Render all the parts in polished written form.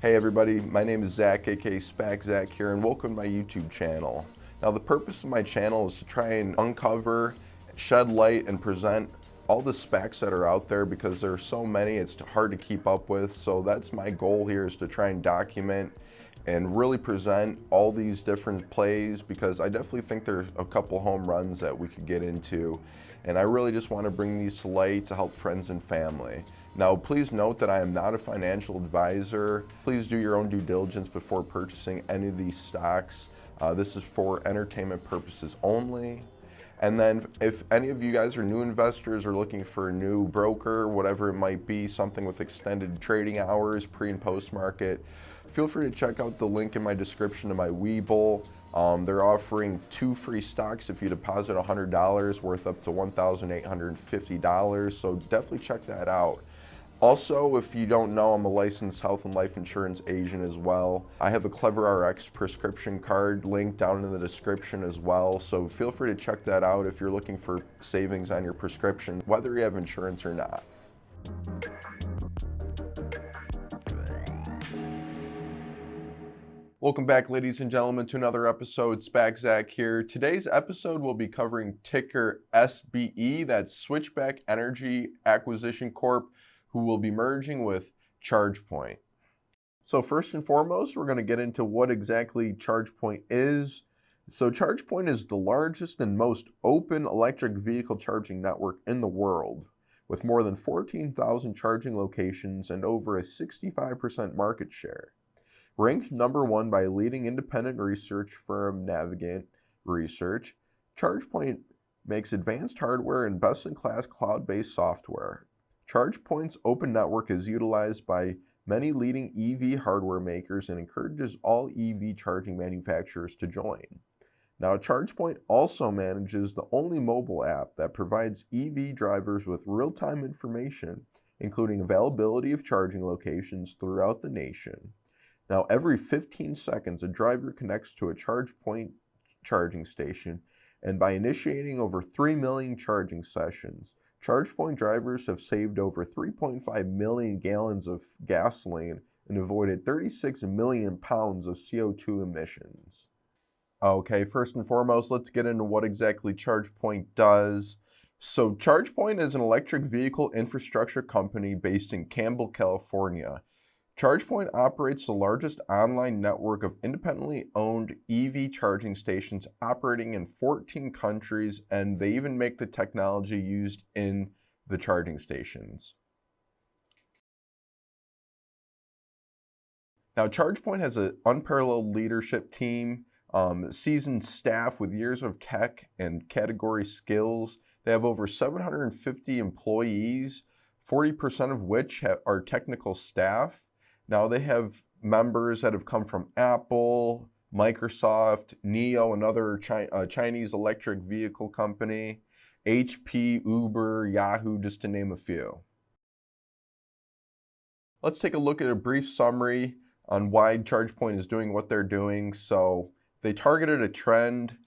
Hey everybody, my name is Zach, aka SPAC Zach here, and welcome to my YouTube channel. Now the purpose of my channel is to try and uncover, shed light, and present all the SPACs that are out there because there are so many, it's hard to keep up with. So that's my goal here, is to try and document and really present all these different plays, because I definitely think there's a couple home runs that we could get into. And I really just want to bring these to light to help friends and family. Now, please note that I am not a financial advisor. Please do your own due diligence before purchasing any of these stocks. This is for entertainment purposes only. And then if any of you guys are new investors or looking for a new broker, whatever it might be, something with extended trading hours, pre and post market, feel free to check out the link in my description to my Webull. They're offering 2 free stocks if you deposit $100, worth up to $1,850. So definitely check that out. Also, if you don't know, I'm a licensed health and life insurance agent as well. I have a CleverRX prescription card link down in the description as well, so feel free to check that out if you're looking for savings on your prescription, whether you have insurance or not. Welcome back, ladies and gentlemen, to another episode. SPAC Zach here. Today's episode will be covering ticker SBE, that's Switchback Energy Acquisition Corp., who will be merging with ChargePoint. So first and foremost, we're going to get into what exactly ChargePoint is. So ChargePoint is the largest and most open electric vehicle charging network in the world, with more than 14,000 charging locations and over a 65% market share. Ranked number 1 by leading independent research firm Navigant Research, ChargePoint makes advanced hardware and best-in-class cloud-based software. ChargePoint's open network is utilized by many leading EV hardware makers and encourages all EV charging manufacturers to join. Now, ChargePoint also manages the only mobile app that provides EV drivers with real-time information, including availability of charging locations throughout the nation. Now, every 15 seconds, a driver connects to a ChargePoint charging station, and by initiating over 3 million charging sessions, ChargePoint drivers have saved over 3.5 million gallons of gasoline and avoided 36 million pounds of CO2 emissions. Okay, first and foremost, let's get into what exactly ChargePoint does. So ChargePoint is an electric vehicle infrastructure company based in Campbell, California. ChargePoint operates the largest online network of independently owned EV charging stations operating in 14 countries, and they even make the technology used in the charging stations. Now, ChargePoint has an unparalleled leadership team, seasoned staff with years of tech and category skills. They have over 750 employees, 40% of which are technical staff. Now, they have members that have come from Apple, Microsoft, NIO, another Chinese electric vehicle company, HP, Uber, Yahoo, just to name a few. Let's take a look at a brief summary on why ChargePoint is doing what they're doing. So they targeted a trend.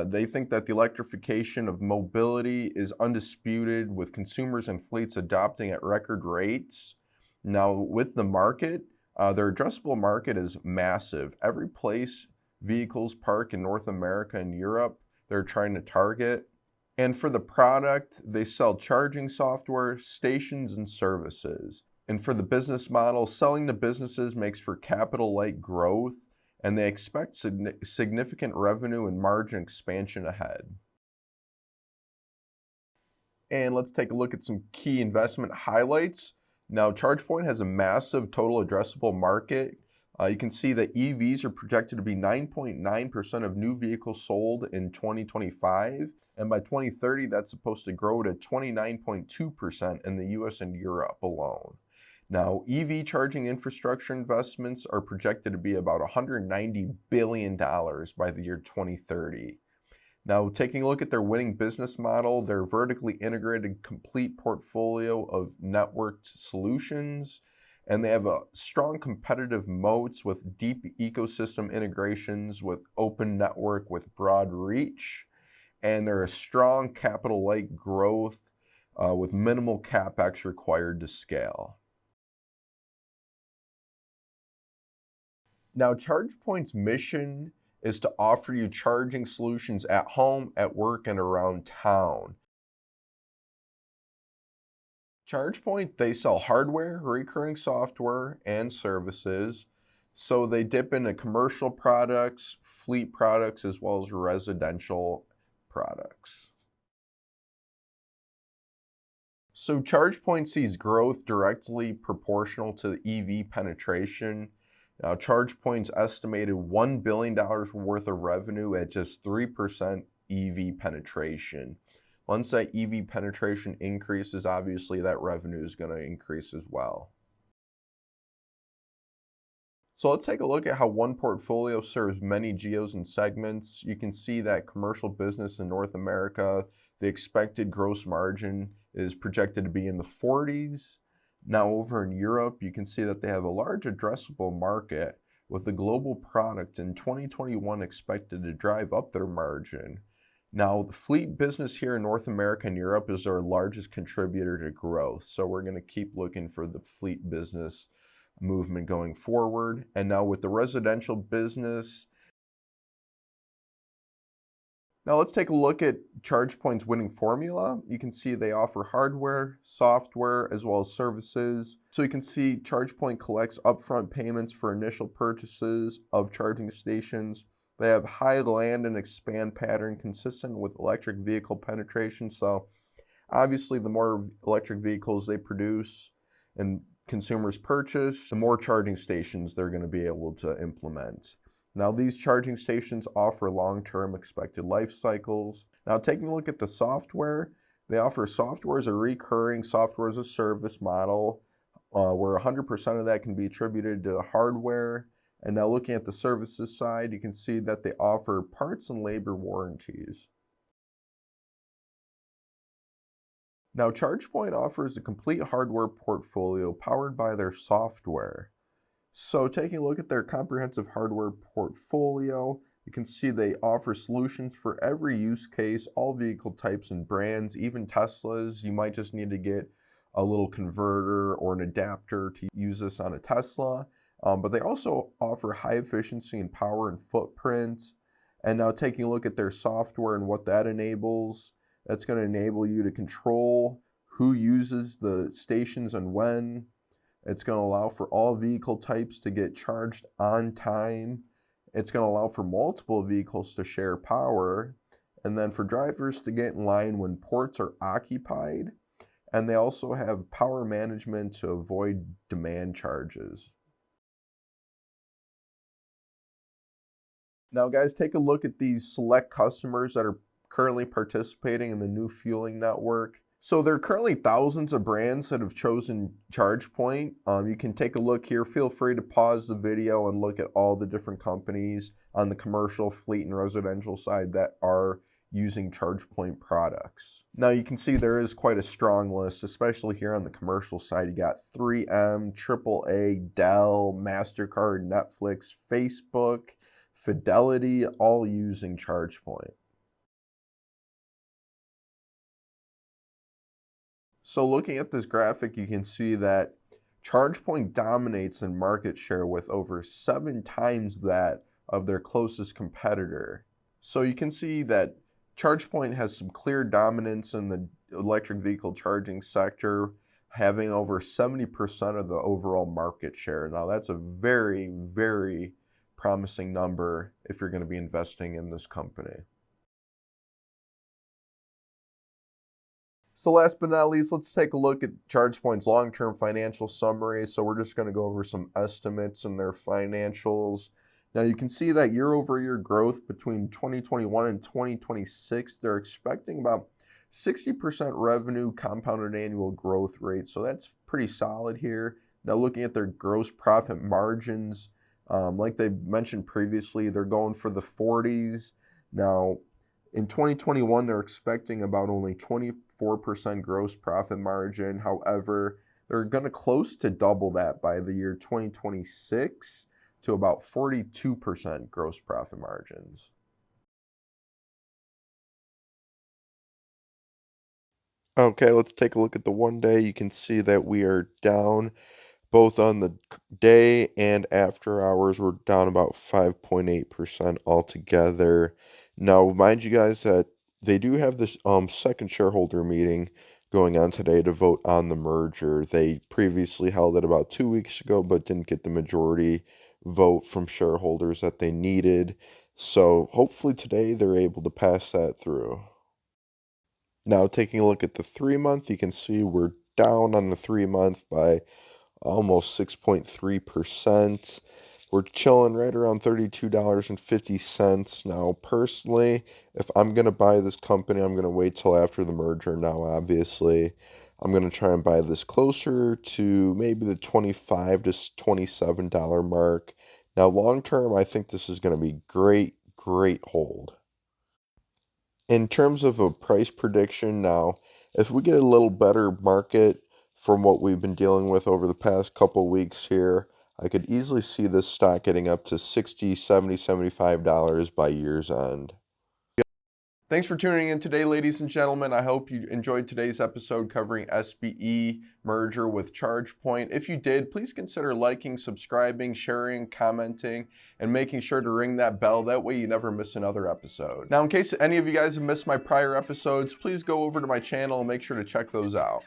They think that the electrification of mobility is undisputed, with consumers and fleets adopting at record rates. Now, with the market, their addressable market is massive. Every place vehicles park in North America and Europe, they're trying to target. And for the product, they sell charging software, stations, and services. And for the business model, selling to businesses makes for capital-light growth, and they expect significant revenue and margin expansion ahead. And let's take a look at some key investment highlights. Now, ChargePoint has a massive total addressable market. You can see that EVs are projected to be 9.9% of new vehicles sold in 2025, and by 2030, that's supposed to grow to 29.2% in the US and Europe alone. Now, EV charging infrastructure investments are projected to be about $190 billion by the year 2030. Now, taking a look at their winning business model, their vertically integrated complete portfolio of networked solutions, and they have a strong competitive moats with deep ecosystem integrations, with open network, with broad reach, and they're a strong capital-light growth with minimal capex required to scale. Now, ChargePoint's mission is to offer you charging solutions at home, at work, and around town. ChargePoint, they sell hardware, recurring software, and services. So they dip into commercial products, fleet products, as well as residential products. So ChargePoint sees growth directly proportional to the EV penetration. Now, ChargePoint's estimated $1 billion worth of revenue at just 3% EV penetration. Once that EV penetration increases, obviously that revenue is going to increase as well. So let's take a look at how one portfolio serves many geos and segments. You can see that commercial business in North America, the expected gross margin is projected to be in the 40s. Now over in Europe, you can see that they have a large addressable market with the global product in 2021 expected to drive up their margin. Now, the fleet business here in North America and Europe is our largest contributor to growth. So we're going to keep looking for the fleet business movement going forward. And now with the residential business, now let's take a look at ChargePoint's winning formula. You can see they offer hardware, software, as well as services. So you can see ChargePoint collects upfront payments for initial purchases of charging stations. They have high land and expand pattern consistent with electric vehicle penetration. So obviously the more electric vehicles they produce and consumers purchase, the more charging stations they're going to be able to implement. Now, these charging stations offer long-term expected life cycles. Now, taking a look at the software, they offer software as a recurring software as a service model, where 100% of that can be attributed to hardware. And now looking at the services side, you can see that they offer parts and labor warranties. Now, ChargePoint offers a complete hardware portfolio powered by their software. So taking a look at their comprehensive hardware portfolio, you can see they offer solutions for every use case, all vehicle types and brands, even Teslas. You might just need to get a little converter or an adapter to use this on a Tesla. But they also offer high efficiency and power and footprint. And now taking a look at their software and what that enables, that's going to enable you to control who uses the stations and when. It's going to allow for all vehicle types to get charged on time. It's going to allow for multiple vehicles to share power. And then for drivers to get in line when ports are occupied. And they also have power management to avoid demand charges. Now, guys, take a look at these select customers that are currently participating in the new fueling network. So there are currently thousands of brands that have chosen ChargePoint. You can take a look here. Feel free to pause the video and look at all the different companies on the commercial, fleet, and residential side that are using ChargePoint products. Now you can see there is quite a strong list, especially here on the commercial side. You got 3M, AAA, Dell, MasterCard, Netflix, Facebook, Fidelity, all using ChargePoint. So looking at this graphic, you can see that ChargePoint dominates in market share with over 7 times that of their closest competitor. So you can see that ChargePoint has some clear dominance in the electric vehicle charging sector, having over 70% of the overall market share. Now that's a very, very promising number if you're going to be investing in this company. So last but not least, let's take a look at ChargePoint's long-term financial summary. So we're just going to go over some estimates and their financials. Now you can see that year-over-year growth between 2021 and 2026, they're expecting about 60% revenue compounded annual growth rate. So that's pretty solid here. Now looking at their gross profit margins, like they mentioned previously, they're going for the 40s. Now in 2021, they're expecting about only 24% gross profit margin. However, they're going to close to double that by the year 2026 to about 42% gross profit margins. Okay, let's take a look at the one day. You can see that we are down Both on the day and after hours were down about 5.8% altogether. Now, mind you guys that they do have this second shareholder meeting going on today to vote on the merger. They previously held it about 2 weeks ago, but didn't get the majority vote from shareholders that they needed. So hopefully today they're able to pass that through. Now, taking a look at the 3 month, you can see we're down on the 3 month by almost 6.3%. We're chilling right around $32.50. Now, personally, if I'm going to buy this company, I'm going to wait till after the merger. Now, obviously, I'm going to try and buy this closer to maybe the $25 to $27 mark. Now, long term, I think this is going to be great hold. In terms of a price prediction now, if we get a little better market from what we've been dealing with over the past couple weeks here, I could easily see this stock getting up to $60, $70, $75 by year's end. Thanks for tuning in today, ladies and gentlemen. I hope you enjoyed today's episode covering SPE merger with ChargePoint. If you did, please consider liking, subscribing, sharing, commenting, and making sure to ring that bell. That way you never miss another episode. Now, in case any of you guys have missed my prior episodes, please go over to my channel and make sure to check those out.